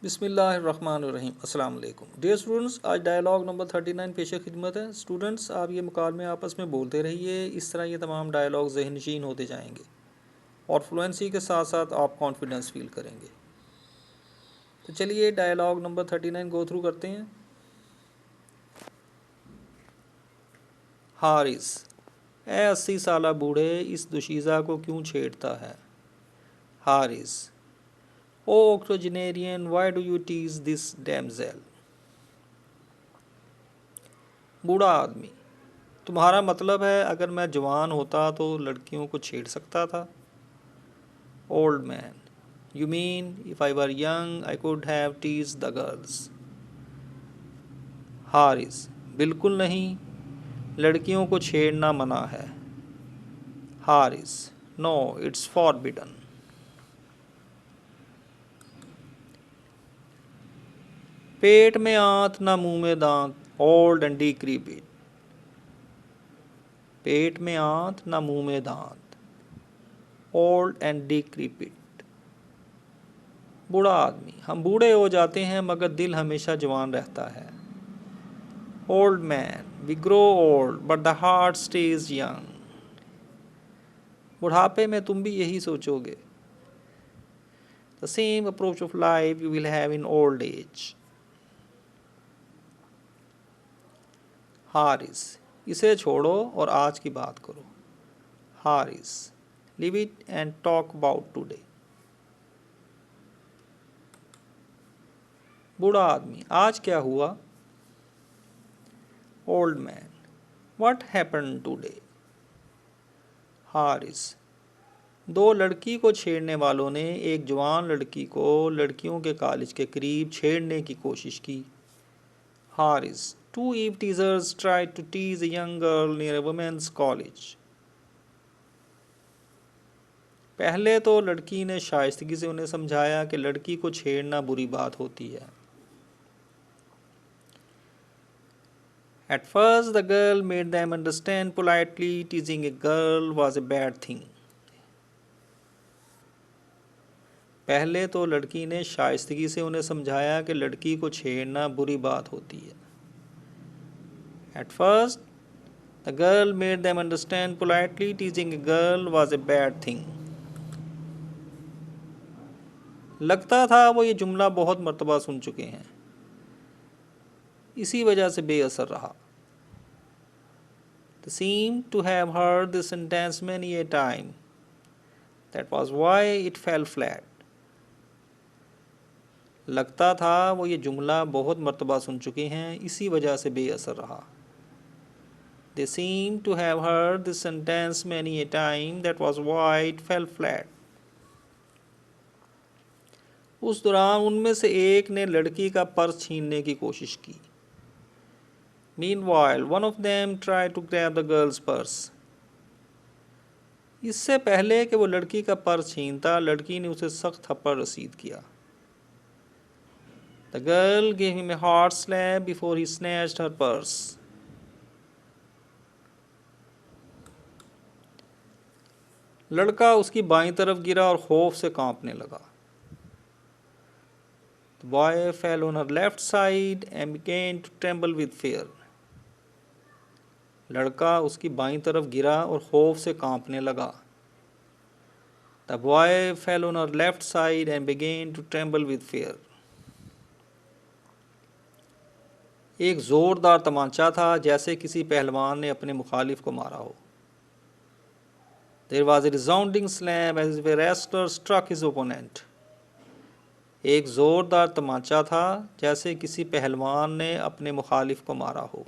बिस्मिल्लाहिर्रहमानिर्रहीम। अस्सलाम वालेकुम डियर स्टूडेंट्स, आज डायलॉग नंबर 39 पेश खिदमत है। स्टूडेंट्स, आप ये मुकालमे आपस में बोलते रहिए। इस तरह ये तमाम डायलॉग ज़हनशीन होते जाएंगे और फ्लुएंसी के साथ साथ आप कॉन्फिडेंस फील करेंगे। तो चलिए डायलॉग नंबर 39 गो थ्रू करते हैं। हारिस: ए 80 साला बूढ़े, इस दुशीज़ा को क्यों छेड़ता है। Haris: O octogenarian, why do you tease this damsel. बूढ़ा आदमी: तुम्हारा मतलब है अगर मैं जवान होता तो लड़कियों को छेड़ सकता था। Old man: you mean if I were young I could have tease the girls. Haris: बिल्कुल नहीं, लड़कियों को छेड़ना मना है। Haris: no, it's forbidden. पेट में आंत ना मुंह में दांत, ओल्ड एंड डिक्रीपिट। पेट में आंत ना मुंह में दांत, ओल्ड एंड डिक्रीपिट। बूढ़ा आदमी: हम बूढ़े हो जाते हैं मगर दिल हमेशा जवान रहता है। Old man: we grow old but the heart stays young. बुढ़ापे में तुम भी यही सोचोगे। The same approach of life you will have in old age. Haris: इसे छोड़ो और आज की बात करो। Haris: leave it and talk about today. बूढ़ा आदमी: आज क्या हुआ। Old man: what happened today. Haris: दो लड़की को छेड़ने वालों ने एक जवान लड़की को लड़कियों के कॉलेज के करीब छेड़ने की कोशिश की। Haris: two eve teasers tried to tease a young girl near a women's college. पहले तो लड़की ने शाइस्तगी से उन्हें समझाया कि लड़की को छेड़ना बुरी बात होती है। At first the girl made them understand politely teasing a girl was a bad thing. पहले तो लड़की ने शाइस्तगी से उन्हें समझाया कि लड़की को छेड़ना बुरी बात होती है। At first the girl made them understand politely teasing a girl was a bad thing. लगता था वो ये जुमला बहुत मर्तबा सुन चुके हैं, इसी वजह से बेअसर रहा। They seemed to have heard this sentence many a time. That was why it fell flat. लगता था वो ये जुमला बहुत मर्तबा सुन चुके हैं, इसी वजह से बेअसर रहा। They seemed to have heard this sentence many a time. That was why it fell flat. उस दौरान उनमें से एक ने लड़की का पर्स छीनने की कोशिश की। Meanwhile, one of them tried to grab the girl's purse. इससे पहले कि वो लड़की का पर्स छीनता, लड़की ने उसे सख्त थप्पड़ रसीद किया। The girl gave him a hard slap before he snatched her purse. लड़का उसकी बाईं तरफ गिरा और खौफ से कांपने लगा। The boy fell on her left side and began to tremble with fear. लड़का उसकी बाईं तरफ गिरा और खौफ से कांपने लगा। The boy fell on her left side and began to tremble with fear. एक जोरदार तमाचा था, जैसे किसी पहलवान ने अपने मुखालिफ को मारा हो। There was a resounding slam as if a wrestler struck his opponent. एक जोरदार तमाचा था, जैसे किसी पहलवान ने अपने मुखालिफ को मारा हो।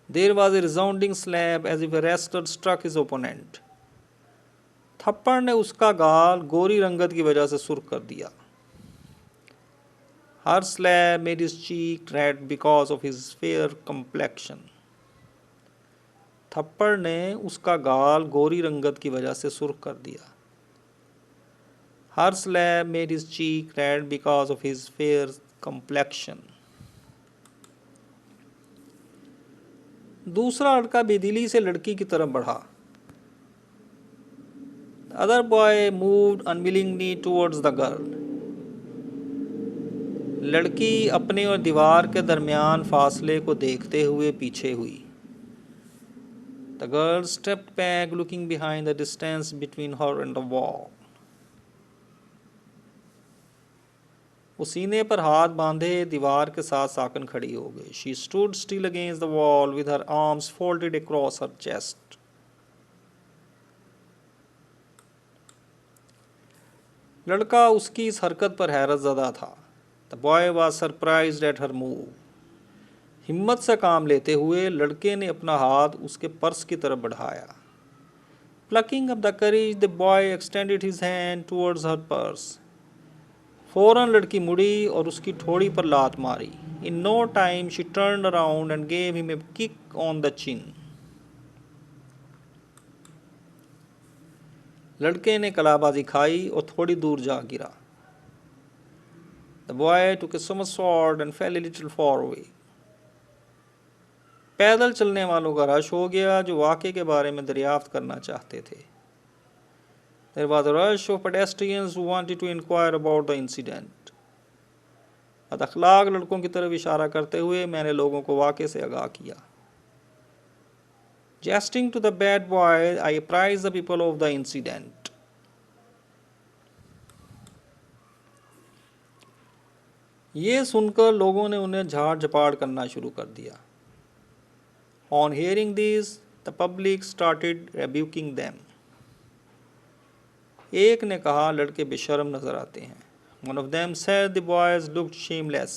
There was a resounding slap as if a wrestler struck his opponent. थप्पड़ ने उसका गाल गोरी रंगत की वजह से सुर्ख कर दिया। Her slap made his cheek red because of his fair complexion. थप्पड़ ने उसका गाल गोरी रंगत की वजह से सुर्ख कर दिया। Her slap made his cheek red because of his fair complexion. दूसरा लड़का बेदिली से लड़की की तरफ बढ़ा। The other boy moved unwillingly towards the girl. लड़की अपने और दीवार के दरमियान फासले को देखते हुए पीछे हुई। The girl stepped back, looking behind the distance between her and the wall. वो सीने पर हाथ बांधे दीवार के साथ साकन खड़ी हो गई। She stood still against the wall with her arms folded across her chest. लड़का उसकी इस हरकत पर हैरत ज़दा था। The boy was surprised at her move. हिम्मत से काम लेते हुए लड़के ने अपना हाथ उसके पर्स की तरफ बढ़ाया। Plucking up the courage, the boy extended his hand towards her purse. फौरन लड़की मुड़ी और उसकी ठोड़ी पर लात मारी। In no time she turned around and gave him a kick on the chin. लड़के ने कलाबाजी खाई और थोड़ी दूर जा गिरा। The boy took a somersault and fell a little far away. पैदल चलने वालों का रश हो गया जो वाक़े के बारे में दरियाफ्त करना चाहते थे। There was a rush of pedestrians who wanted to inquire about the incident. बदअखलाक लड़कों की तरफ इशारा करते हुए मैंने लोगों को वाक़े से आगाह किया। Gesturing to the bad boy, I apprised the people of the incident. ये सुनकर लोगों ने उन्हें झाड़ झपाड़ करना शुरू कर दिया। On hearing this, the public started rebuking them. एक ने कहा लड़के बेशर्म नजर आते हैं। One of them said the boys looked shameless.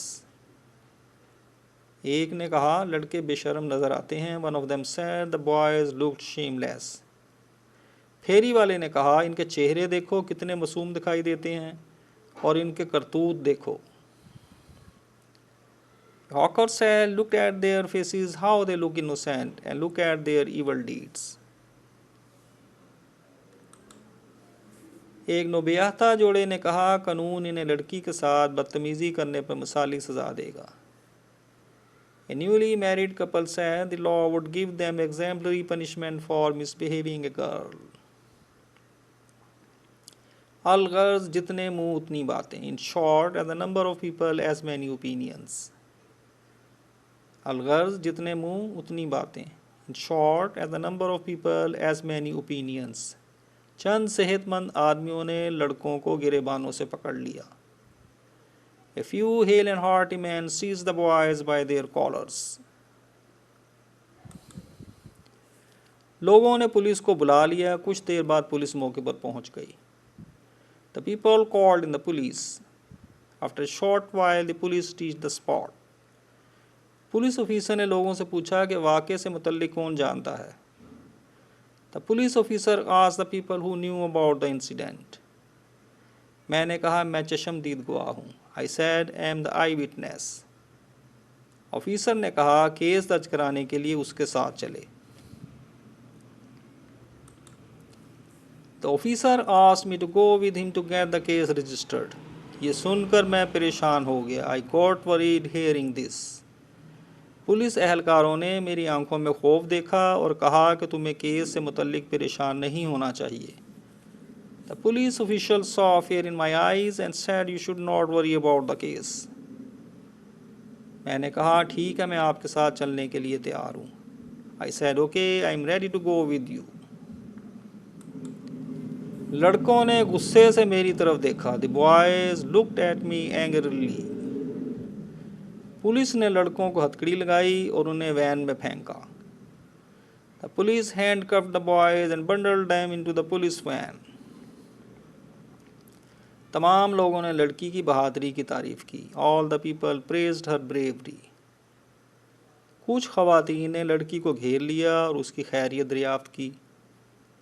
एक ने कहा लड़के बेशर्म नजर आते हैं। One of them said the boys looked shameless. फेरी वाले ने कहा इनके चेहरे देखो कितने मासूम दिखाई देते हैं और इनके करतूत देखो। Hawker said, look at their faces, how they look innocent, and look at their evil deeds. एक नौबियाहता जोड़े ने कहा कानून इन्हें लड़की के साथ बदतमीजी करने पर मिसाली सजा देगा। A newly married couple said the law would give them exemplary punishment for misbehaving a girl. अलगर्ज जितने मुंह उतनी बातें. In short, as the number of people as many opinions. अलगर्ज जितने मुंह उतनी बातें. In short, as the number of people as many opinions. चंद सेहतमंद आदमियों ने लड़कों को गिरेबानों से पकड़ लिया। A few hale and hearty men seized the boys by their collars. लोगों ने पुलिस को बुला लिया। कुछ देर बाद पुलिस मौके पर पहुंच गई। The people called in the police. After a short while, the police reached the spot. Police officer ने लोगों से पूछा कि वाक़े से मुतल्लिक कौन जानता है। The police officer asked the people who knew about the incident. मैंने कहा मैं चश्मदीद गवाह हूँ। I said I am the eyewitness. Officer ने कहा केस दर्ज कराने के लिए उसके साथ चले। The officer asked me to go with him to get the case registered. ये सुनकर मैं परेशान हो गया। I got worried hearing this. Police एहलकारों ने मेरी आंखों में खौफ देखा और कहा कि तुम्हें केस से मुतल्लिक परेशान नहीं होना चाहिए। The police official saw fear in my eyes and said you should not worry about the case. मैंने कहा ठीक है मैं आपके साथ चलने के लिए तैयार हूँ। I said okay, I am ready to go with you. लड़कों ने गुस्से से मेरी तरफ देखा। The boys looked at me angrily. Police ने लड़कों को हथकड़ी लगाई और उन्हें वैन में फेंका। The police handcuffed the boys and bundled them into the police van. तमाम लोगों ने लड़की की बहादुरी की तारीफ की। All the people praised her bravery. कुछ ख़वातीन ने लड़की को घेर लिया और उसकी खैरियत दरियाफ्त की।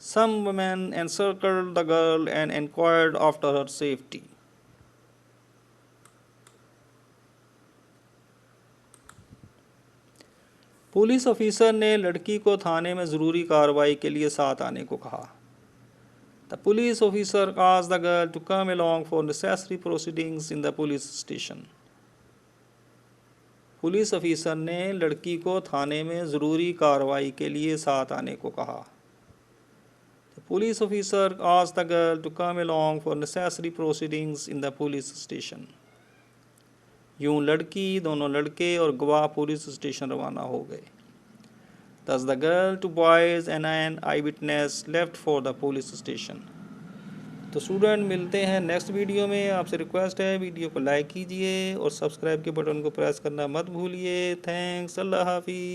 Some women encircled the girl and inquired after her safety. Police officer ने लड़की को थाने में ज़रूरी कार्रवाई के लिए साथ आने को कहा। The police officer asked the girl to come along for necessary proceedings in the police station. Police officer ने लड़की को थाने में ज़रूरी कार्रवाई के लिए साथ आने को कहा। The police officer asked the girl to come along for necessary proceedings in the police station. यूं लड़की, दोनों लड़के और गवाह पुलिस स्टेशन रवाना हो गए। Thus the girl, two boys and an eyewitness left for the police station. तो स्टूडेंट मिलते हैं नेक्स्ट वीडियो में। आपसे रिक्वेस्ट है वीडियो को लाइक कीजिए और सब्सक्राइब के बटन को प्रेस करना मत भूलिए। थैंक्स, अल्लाह हाफिज़।